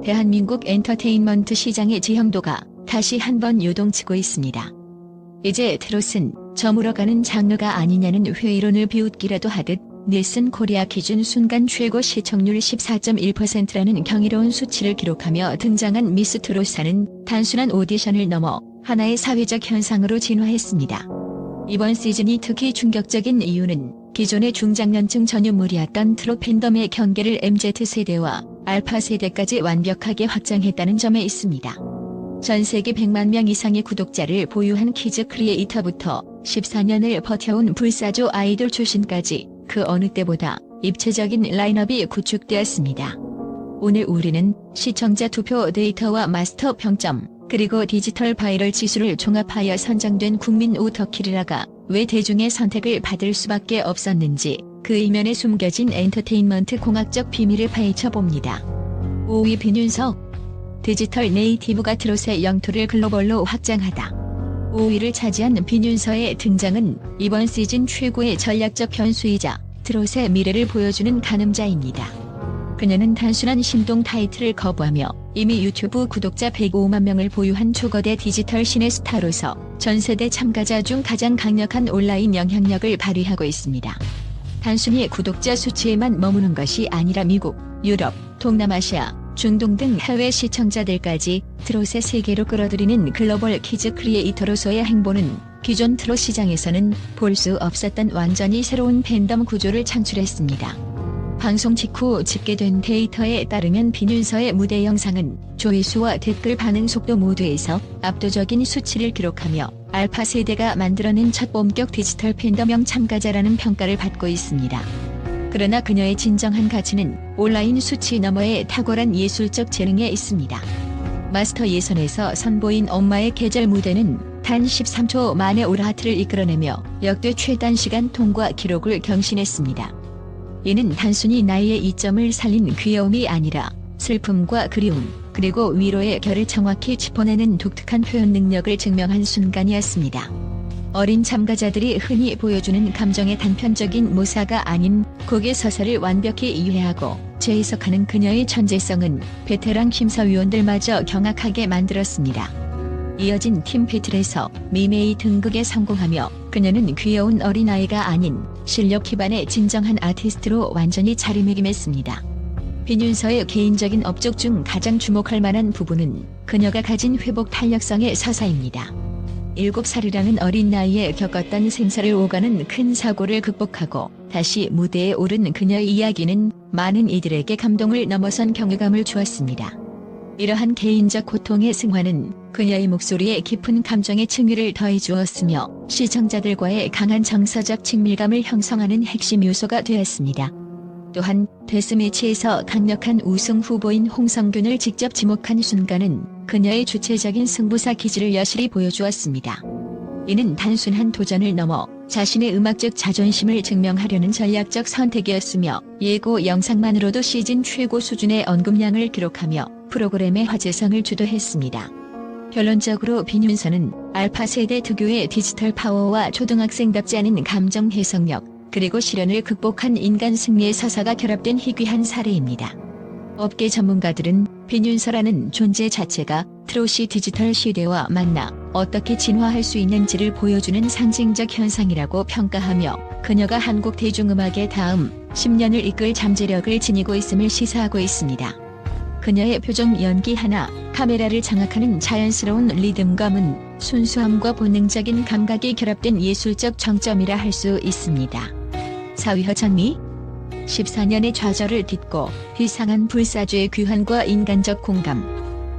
대한민국 엔터테인먼트 시장의 지형도가 다시 한번 요동치고 있습니다. 이제 트롯은 저물어가는 장르가 아니냐는 회의론을 비웃기라도 하듯 닐슨 코리아 기준 순간 최고 시청률 14.1%라는 경이로운 수치를 기록하며 등장한 미스 트롯사는 단순한 오디션을 넘어 하나의 사회적 현상으로 진화했습니다. 이번 시즌이 특히 충격적인 이유는 기존의 중장년층 전유물이었던 트롯 팬덤의 경계를 MZ세대와 알파세대까지 완벽하게 확장했다는 점에 있습니다. 전 세계 100만 명 이상의 구독자를 보유한 키즈 크리에이터부터 14년을 버텨온 불사조 아이돌 출신까지 그 어느 때보다 입체적인 라인업이 구축되었습니다. 오늘 우리는 시청자 투표 데이터와 마스터 평점, 그리고 디지털 바이럴 지수를 종합하여 선정된 국민 우터키리라가 왜 대중의 선택을 받을 수밖에 없었는지 그 이면에 숨겨진 엔터테인먼트 공학적 비밀을 파헤쳐봅니다. 5위 비윤석. 디지털 네이티브가 트롯의 영토를 글로벌로 확장하다. 5위를 차지한 비윤서의 등장은 이번 시즌 최고의 전략적 변수이자 트롯의 미래를 보여주는 가늠자입니다. 그녀는 단순한 신동 타이틀을 거부하며 이미 유튜브 구독자 105만 명을 보유한 초거대 디지털 신의 스타로서 전 세대 참가자 중 가장 강력한 온라인 영향력을 발휘하고 있습니다. 단순히 구독자 수치에만 머무는 것이 아니라 미국, 유럽, 동남아시아, 중동 등 해외 시청자들까지 트롯의 세계로 끌어들이는 글로벌 키즈 크리에이터로서의 행보는 기존 트롯 시장에서는 볼 수 없었던 완전히 새로운 팬덤 구조를 창출했습니다. 방송 직후 집계된 데이터에 따르면 비윤서의 무대 영상은 조회수와 댓글 반응 속도 모두에서 압도적인 수치를 기록하며 알파 세대가 만들어낸 첫 본격 디지털 팬덤형 참가자라는 평가를 받고 있습니다. 그러나 그녀의 진정한 가치는 온라인 수치 너머의 탁월한 예술적 재능에 있습니다. 마스터 예선에서 선보인 엄마의 계절 무대는 단 13초 만에 올하트를 이끌어내며 역대 최단시간 통과 기록을 경신했습니다. 이는 단순히 나이의 이점을 살린 귀여움이 아니라 슬픔과 그리움, 그리고 위로의 결을 정확히 짚어내는 독특한 표현 능력을 증명한 순간이었습니다. 어린 참가자들이 흔히 보여주는 감정의 단편적인 묘사가 아닌 곡의 서사를 완벽히 이해하고 재해석하는 그녀의 천재성은 베테랑 심사위원들마저 경악하게 만들었습니다. 이어진 팀 배틀에서 미메이 등극에 성공하며 그녀는 귀여운 어린아이가 아닌 실력 기반의 진정한 아티스트로 완전히 자리매김했습니다. 비윤서의 개인적인 업적 중 가장 주목할 만한 부분은 그녀가 가진 회복 탄력성의 서사입니다. 7살이라는 어린 나이에 겪었던 생사를 오가는 큰 사고를 극복하고 다시 무대에 오른 그녀의 이야기는 많은 이들에게 감동을 넘어선 경외감을 주었습니다. 이러한 개인적 고통의 승화는 그녀의 목소리에 깊은 감정의 층위를 더해주었으며 시청자들과의 강한 정서적 친밀감을 형성하는 핵심 요소가 되었습니다. 또한 데스매치에서 강력한 우승 후보인 홍성균을 직접 지목한 순간은 그녀의 주체적인 승부사 기질을 여실히 보여주었습니다. 이는 단순한 도전을 넘어 자신의 음악적 자존심을 증명하려는 전략적 선택이었으며 예고 영상만으로도 시즌 최고 수준의 언급량을 기록하며 프로그램의 화제성을 주도했습니다. 결론적으로 비윤서는 알파 세대 특유의 디지털 파워와 초등학생답지 않은 감정 해석력, 그리고 시련을 극복한 인간 승리의 서사가 결합된 희귀한 사례입니다. 업계 전문가들은 비윤서라는 존재 자체가 트롯이 디지털 시대와 만나 어떻게 진화할 수 있는지를 보여주는 상징적 현상이라고 평가하며 그녀가 한국 대중음악의 다음 10년을 이끌 잠재력을 지니고 있음을 시사하고 있습니다. 그녀의 표정 연기 하나, 카메라를 장악하는 자연스러운 리듬감은 순수함과 본능적인 감각이 결합된 예술적 정점이라 할 수 있습니다. 4위 허찬미. 14년의 좌절을 딛고 비상한 불사조의 귀환과 인간적 공감.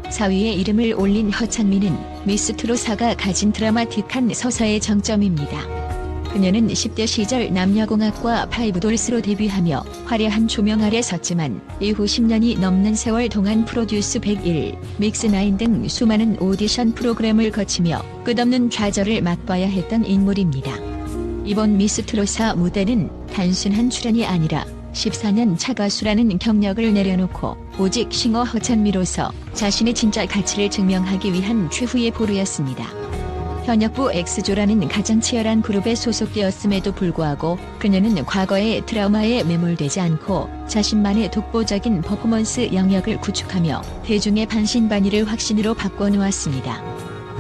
4위에 이름을 올린 허찬미는 미스 트롯사가 가진 드라마틱한 서사의 정점입니다. 그녀는 10대 시절 남녀공학과 파이브돌스로 데뷔하며 화려한 조명 아래 섰지만 이후 10년이 넘는 세월 동안 프로듀스 101, 믹스9 등 수많은 오디션 프로그램을 거치며 끝없는 좌절을 맛봐야 했던 인물입니다. 이번 미스 트롯사 무대는 단순한 출연이 아니라 14년 차 가수라는 경력을 내려놓고 오직 싱어 허찬미로서 자신의 진짜 가치를 증명하기 위한 최후의 보루였습니다. 현역부 엑스조라는 가장 치열한 그룹에 소속되었음에도 불구하고 그녀는 과거의 트라우마에 매몰되지 않고 자신만의 독보적인 퍼포먼스 영역을 구축하며 대중의 반신반의를 확신으로 바꿔놓았습니다.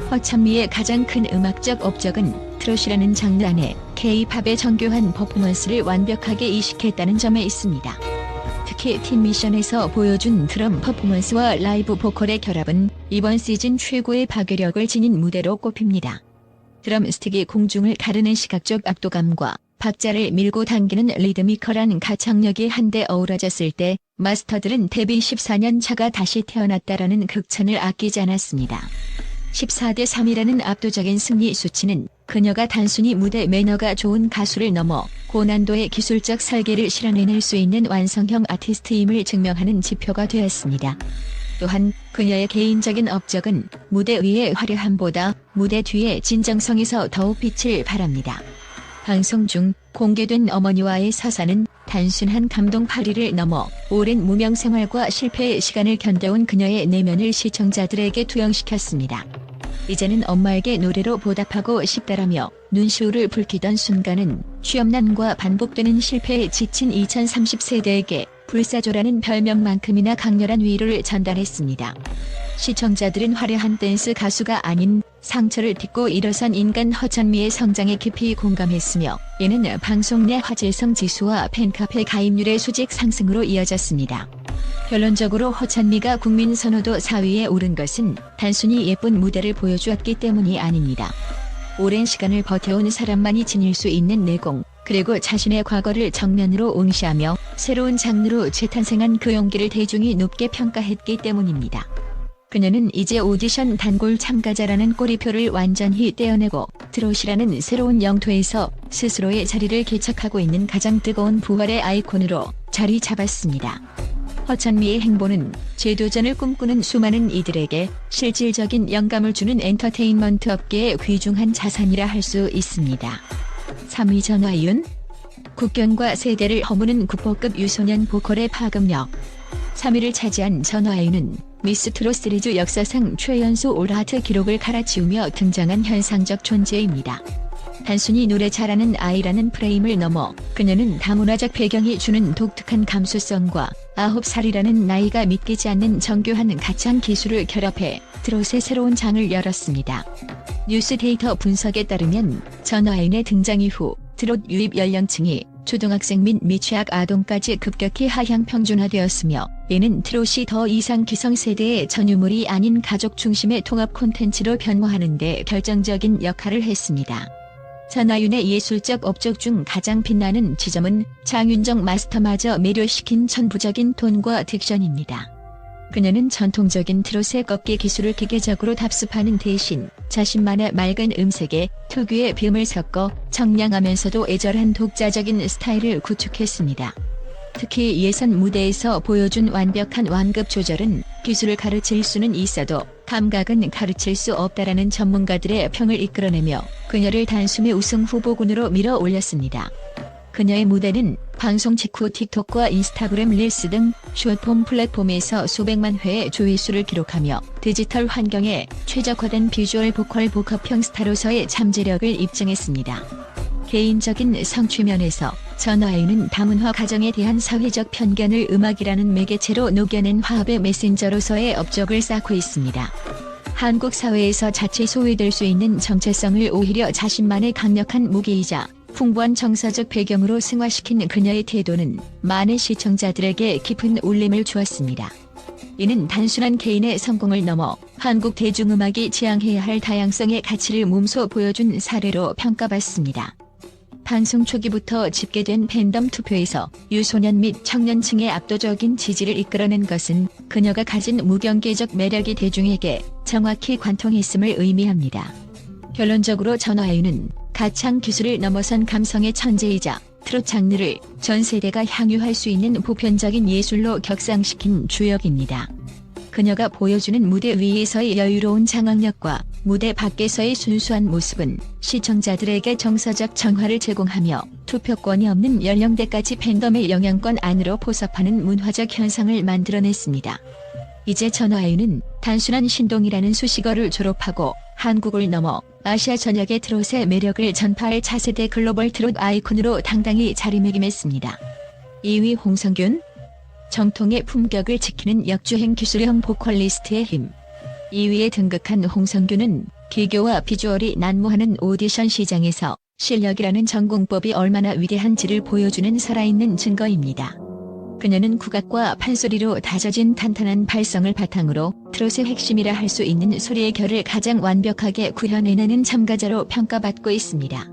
허찬미의 가장 큰 음악적 업적은 트롯이라는 장르 안에 K-팝의 정교한 퍼포먼스를 완벽하게 이식했다는 점에 있습니다. 특히 팀 미션에서 보여준 드럼 퍼포먼스와 라이브 보컬의 결합은 이번 시즌 최고의 파괴력을 지닌 무대로 꼽힙니다. 드럼 스틱이 공중을 가르는 시각적 압도감과 박자를 밀고 당기는 리드미컬한 가창력이 한데 어우러졌을 때 마스터들은 데뷔 14년 차가 다시 태어났다라는 극찬을 아끼지 않았습니다. 14대 3이라는 압도적인 승리 수치는 그녀가 단순히 무대 매너가 좋은 가수를 넘어 고난도의 기술적 설계를 실현해낼 수 있는 완성형 아티스트임을 증명하는 지표가 되었습니다. 또한 그녀의 개인적인 업적은 무대 위의 화려함보다 무대 뒤의 진정성에서 더욱 빛을 발합니다. 방송 중 공개된 어머니와의 서사는 단순한 감동팔이를 넘어 오랜 무명 생활과 실패의 시간을 견뎌온 그녀의 내면을 시청자들에게 투영시켰습니다. 이제는 엄마에게 노래로 보답하고 싶다라며 눈시울을 붉히던 순간은 취업난과 반복되는 실패에 지친 2030세대에게 불사조라는 별명만큼이나 강렬한 위로를 전달했습니다. 시청자들은 화려한 댄스 가수가 아닌 상처를 딛고 일어선 인간 허찬미의 성장에 깊이 공감했으며 이는 방송 내 화제성 지수와 팬카페 가입률의 수직 상승으로 이어졌습니다. 결론적으로 허찬미가 국민 선호도 4위에 오른 것은 단순히 예쁜 무대를 보여주었기 때문이 아닙니다. 오랜 시간을 버텨온 사람만이 지닐 수 있는 내공, 그리고 자신의 과거를 정면으로 응시하며 새로운 장르로 재탄생한 그 용기를 대중이 높게 평가했기 때문입니다. 그녀는 이제 오디션 단골 참가자라는 꼬리표를 완전히 떼어내고 트롯이라는 새로운 영토에서 스스로의 자리를 개척하고 있는 가장 뜨거운 부활의 아이콘으로 자리 잡았습니다. 허찬미의 행보는 재도전을 꿈꾸는 수많은 이들에게 실질적인 영감을 주는 엔터테인먼트 업계의 귀중한 자산이라 할 수 있습니다. 3위 전화윤. 국경과 세대를 허무는 국보급 유소년 보컬의 파급력. 3위를 차지한 전화윤은 미스 트롯 시리즈 역사상 최연소 올하트 기록을 갈아치우며 등장한 현상적 존재입니다. 단순히 노래 잘하는 아이라는 프레임을 넘어 그녀는 다문화적 배경이 주는 독특한 감수성과 9살이라는 나이가 믿기지 않는 정교한 가창 기술을 결합해 트롯의 새로운 장을 열었습니다. 뉴스 데이터 분석에 따르면 전화인의 등장 이후 트롯 유입 연령층이 초등학생 및 미취학 아동까지 급격히 하향 평준화되었으며 이는 트롯이 더 이상 기성세대의 전유물이 아닌 가족 중심의 통합 콘텐츠로 변모하는 데 결정적인 역할을 했습니다. 전화윤의 예술적 업적 중 가장 빛나는 지점은 장윤정 마스터마저 매료시킨 천부적인 톤과 딕션입니다. 그녀는 전통적인 트롯의 꺾기 기술을 기계적으로 답습하는 대신 자신만의 맑은 음색에 특유의 비음을 섞어 청량하면서도 애절한 독자적인 스타일을 구축했습니다. 특히 예선 무대에서 보여준 완벽한 완급 조절은 기술을 가르칠 수는 있어도 감각은 가르칠 수 없다라는 전문가들의 평을 이끌어내며 그녀를 단숨에 우승 후보군으로 밀어 올렸습니다. 그녀의 무대는 방송 직후 틱톡과 인스타그램 릴스 등 숏폼 플랫폼에서 수백만 회의 조회수를 기록하며 디지털 환경에 최적화된 비주얼 보컬 복합형 스타로서의 잠재력을 입증했습니다. 개인적인 성취 면에서 전화윤은 다문화 가정에 대한 사회적 편견을 음악이라는 매개체로 녹여낸 화합의 메신저로서의 업적을 쌓고 있습니다. 한국 사회에서 자칫 소외될 수 있는 정체성을 오히려 자신만의 강력한 무기이자 풍부한 정서적 배경으로 승화시킨 그녀의 태도는 많은 시청자들에게 깊은 울림을 주었습니다. 이는 단순한 개인의 성공을 넘어 한국 대중음악이 지향해야 할 다양성의 가치를 몸소 보여준 사례로 평가받습니다. 방송 초기부터 집계된 팬덤 투표에서 유소년 및 청년층의 압도적인 지지를 이끌어낸 것은 그녀가 가진 무경계적 매력이 대중에게 정확히 관통했음을 의미합니다. 결론적으로 전화윤은 가창 기술을 넘어선 감성의 천재이자 트롯 장르를 전 세대가 향유할 수 있는 보편적인 예술로 격상시킨 주역입니다. 그녀가 보여주는 무대 위에서의 여유로운 장악력과 무대 밖에서의 순수한 모습은 시청자들에게 정서적 정화를 제공하며 투표권이 없는 연령대까지 팬덤의 영향권 안으로 포섭하는 문화적 현상을 만들어냈습니다. 이제 전화윤은 단순한 신동이라는 수식어를 졸업하고 한국을 넘어 아시아 전역의 트롯의 매력을 전파할 차세대 글로벌 트롯 아이콘으로 당당히 자리매김했습니다. 2위 홍성균. 정통의 품격을 지키는 역주행 기술형 보컬리스트의 힘. 2위에 등극한 홍성균은 기교와 비주얼이 난무하는 오디션 시장에서 실력이라는 전공법이 얼마나 위대한지를 보여주는 살아있는 증거입니다. 그녀는 국악과 판소리로 다져진 탄탄한 발성을 바탕으로 트롯의 핵심이라 할 수 있는 소리의 결을 가장 완벽하게 구현해내는 참가자로 평가받고 있습니다.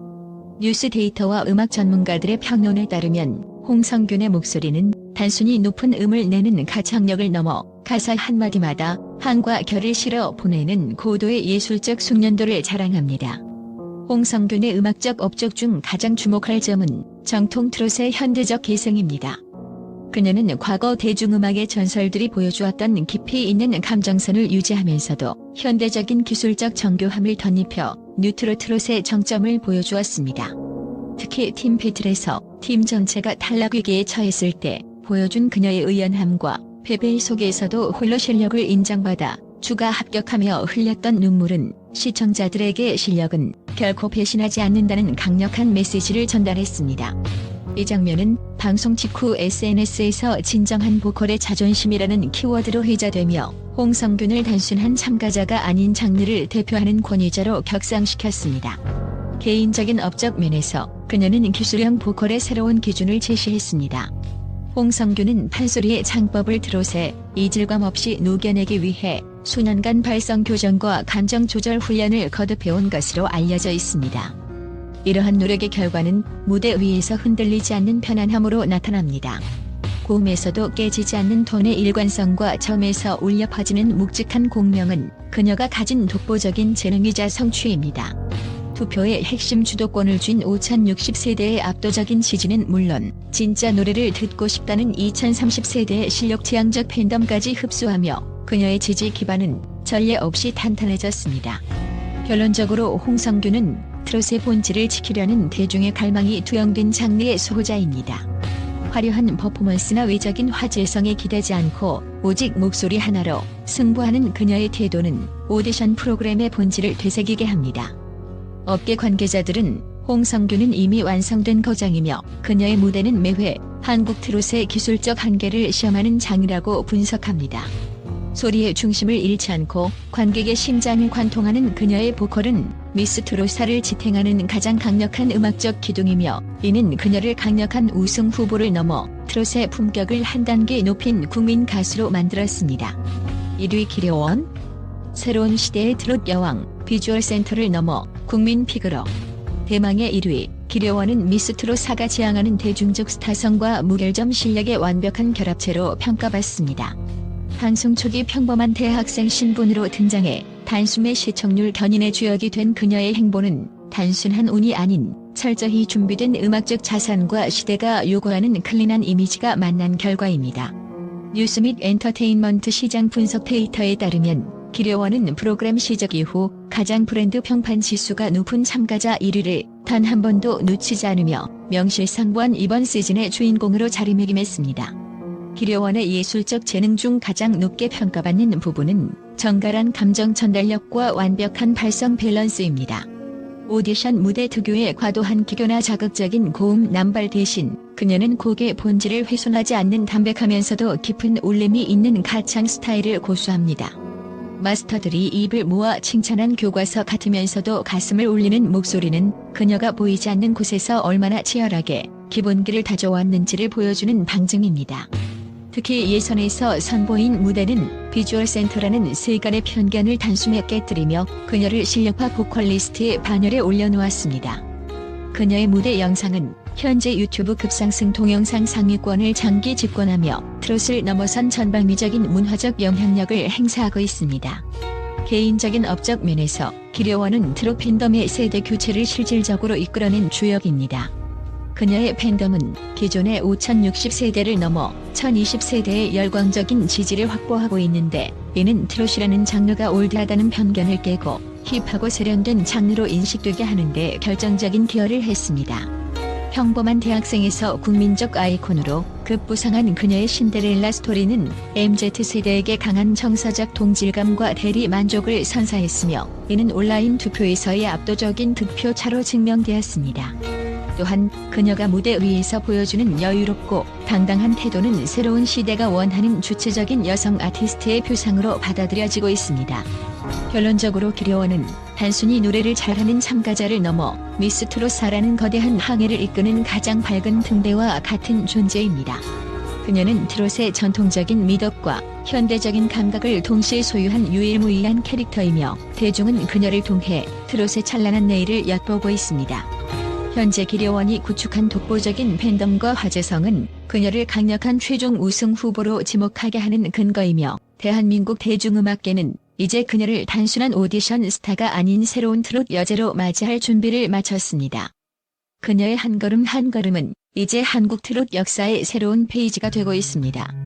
뉴스 데이터와 음악 전문가들의 평론에 따르면 홍성균의 목소리는 단순히 높은 음을 내는 가창력을 넘어 가사 한마디마다 한과 결을 실어 보내는 고도의 예술적 숙련도를 자랑합니다. 홍성균의 음악적 업적 중 가장 주목할 점은 정통 트롯의 현대적 개성입니다. 그녀는 과거 대중음악의 전설들이 보여주었던 깊이 있는 감정선을 유지하면서도 현대적인 기술적 정교함을 덧입혀 뉴트로 트롯의 정점을 보여주었습니다. 특히 팀 배틀에서 팀 전체가 탈락 위기에 처했을 때 보여준 그녀의 의연함과 패배 속에서도 홀로 실력을 인정받아 추가 합격하며 흘렸던 눈물은 시청자들에게 실력은 결코 배신하지 않는다는 강력한 메시지를 전달했습니다. 이 장면은 방송 직후 SNS에서 진정한 보컬의 자존심이라는 키워드로 회자되며 홍성균을 단순한 참가자가 아닌 장르를 대표하는 권위자로 격상시켰습니다. 개인적인 업적 면에서 그녀는 기술형 보컬의 새로운 기준을 제시했습니다. 홍성균은 판소리의 창법을 트롯에 이질감 없이 녹여내기 위해 수년간 발성 교정과 감정 조절 훈련을 거듭해온 것으로 알려져 있습니다. 이러한 노력의 결과는 무대 위에서 흔들리지 않는 편안함으로 나타납니다. 고음에서도 깨지지 않는 톤의 일관성과 점에서 울려 퍼지는 묵직한 공명은 그녀가 가진 독보적인 재능이자 성취입니다. 투표의 핵심 주도권을 쥔 5060세대의 압도적인 지지는 물론 진짜 노래를 듣고 싶다는 2030세대의 실력지향적 팬덤까지 흡수하며 그녀의 지지 기반은 전례 없이 탄탄해졌습니다. 결론적으로 홍성균은 트롯의 본질을 지키려는 대중의 갈망이 투영된 장르의 수호자입니다. 화려한 퍼포먼스나 외적인 화제성에 기대지 않고 오직 목소리 하나로 승부하는 그녀의 태도는 오디션 프로그램의 본질을 되새기게 합니다. 업계 관계자들은 홍성균은 이미 완성된 거장이며 그녀의 무대는 매회 한국 트롯의 기술적 한계를 시험하는 장이라고 분석합니다. 소리의 중심을 잃지 않고 관객의 심장을 관통하는 그녀의 보컬은 미스 트롯사를 지탱하는 가장 강력한 음악적 기둥이며 이는 그녀를 강력한 우승 후보를 넘어 트롯의 품격을 한 단계 높인 국민 가수로 만들었습니다. 1위 기려원. 새로운 시대의 트롯 여왕 비주얼 센터를 넘어 국민 픽으로. 대망의 1위 기려원은 미스 트롯사가 지향하는 대중적 스타성과 무결점 실력의 완벽한 결합체로 평가받습니다. 방송 초기 평범한 대학생 신분으로 등장해 단숨에 시청률 견인의 주역이 된 그녀의 행보는 단순한 운이 아닌 철저히 준비된 음악적 자산과 시대가 요구하는 클린한 이미지가 만난 결과입니다. 뉴스 및 엔터테인먼트 시장 분석 데이터에 따르면 기려원은 프로그램 시작 이후 가장 브랜드 평판 지수가 높은 참가자 1위를 단 한 번도 놓치지 않으며 명실상부한 이번 시즌의 주인공으로 자리매김했습니다. 기려원의 예술적 재능 중 가장 높게 평가받는 부분은 정갈한 감정 전달력과 완벽한 발성 밸런스입니다. 오디션 무대 특유의 과도한 기교나 자극적인 고음 남발 대신 그녀는 곡의 본질을 훼손하지 않는 담백하면서도 깊은 울림이 있는 가창 스타일을 고수합니다. 마스터들이 입을 모아 칭찬한 교과서 같으면서도 가슴을 울리는 목소리는 그녀가 보이지 않는 곳에서 얼마나 치열하게 기본기를 다져왔는지를 보여주는 방증입니다. 특히 예선에서 선보인 무대는 비주얼 센터라는 세간의 편견을 단숨에 깨뜨리며 그녀를 실력파 보컬리스트의 반열에 올려놓았습니다. 그녀의 무대 영상은 현재 유튜브 급상승 동영상 상위권을 장기 집권하며 트롯을 넘어선 전방위적인 문화적 영향력을 행사하고 있습니다. 개인적인 업적 면에서 기려원은 트롯 팬덤의 세대 교체를 실질적으로 이끌어낸 주역입니다. 그녀의 팬덤은 기존의 5060세대를 넘어 1020세대의 열광적인 지지를 확보하고 있는데 이는 트롯이라는 장르가 올드하다는 편견을 깨고 힙하고 세련된 장르로 인식되게 하는 데 결정적인 기여를 했습니다. 평범한 대학생에서 국민적 아이콘으로 급부상한 그녀의 신데렐라 스토리는 MZ세대에게 강한 정서적 동질감과 대리 만족을 선사했으며 이는 온라인 투표에서의 압도적인 득표 차로 증명되었습니다. 또한 그녀가 무대 위에서 보여주는 여유롭고 당당한 태도는 새로운 시대가 원하는 주체적인 여성 아티스트의 표상으로 받아들여지고 있습니다. 결론적으로 기려원은 단순히 노래를 잘하는 참가자를 넘어 미스 트롯사라는 거대한 항해를 이끄는 가장 밝은 등대와 같은 존재입니다. 그녀는 트롯의 전통적인 미덕과 현대적인 감각을 동시에 소유한 유일무이한 캐릭터이며 대중은 그녀를 통해 트롯의 찬란한 내일을 엿보고 있습니다. 현재 기려원이 구축한 독보적인 팬덤과 화제성은 그녀를 강력한 최종 우승 후보로 지목하게 하는 근거이며 대한민국 대중음악계는 이제 그녀를 단순한 오디션 스타가 아닌 새로운 트롯 여제로 맞이할 준비를 마쳤습니다. 그녀의 한 걸음 한 걸음은 이제 한국 트롯 역사의 새로운 페이지가 되고 있습니다.